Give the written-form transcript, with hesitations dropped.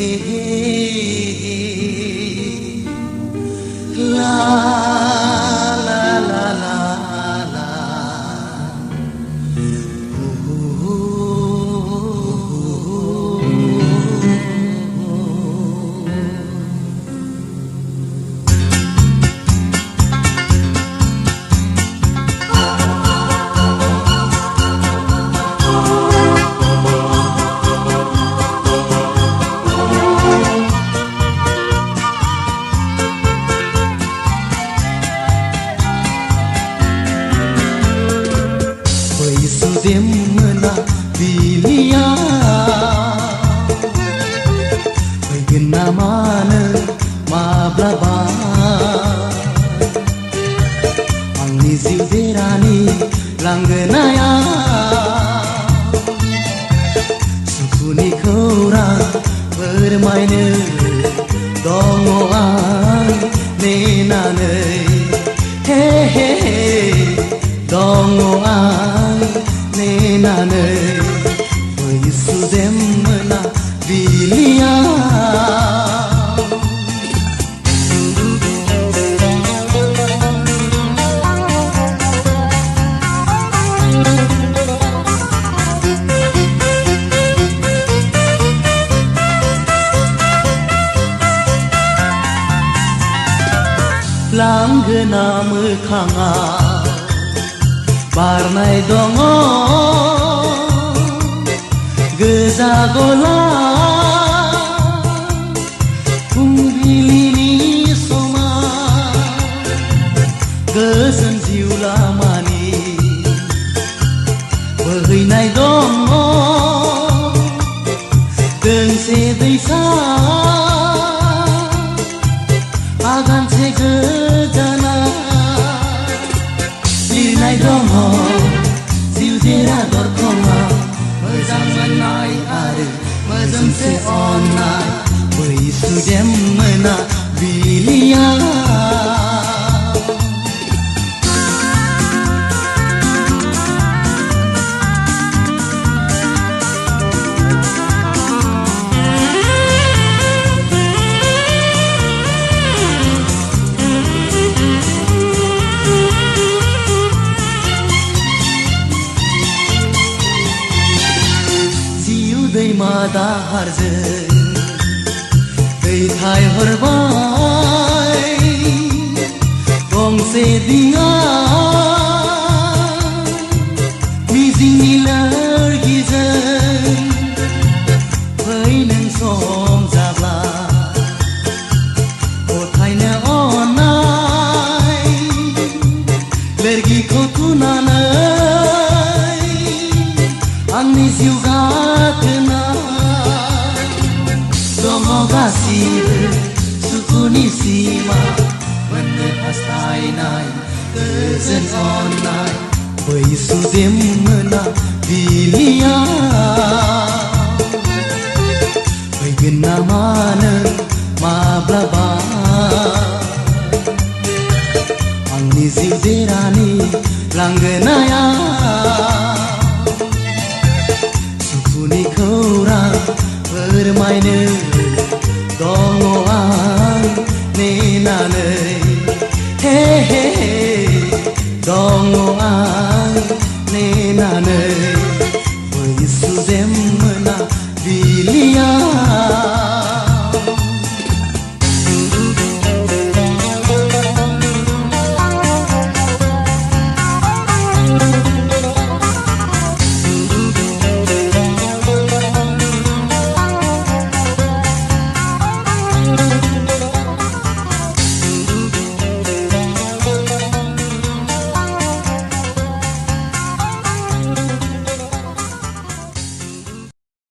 La la la la la. Demna bilia Bagaimana mana mablaba Angni ziuderani langgenaya Sukuni korang bermain dongoan nenanei Hehehe dongoan nenanei Beisudemna bilia Langgena mekhanga barnai dongo geza gola kumbilini soma gezen jiula mani behinai dongo gengse desa agan se gejana linai dongo ziudera dorkonga mezang menai are mezang se onai beisudemna bilia Dei mada harje dei thai horbai gongse dia mijing nilar gizen bai nang som jabla o thai na onai lergi ko tunanai angni siuga Kasih sukuni sima menepastai nai kezen onai beisudem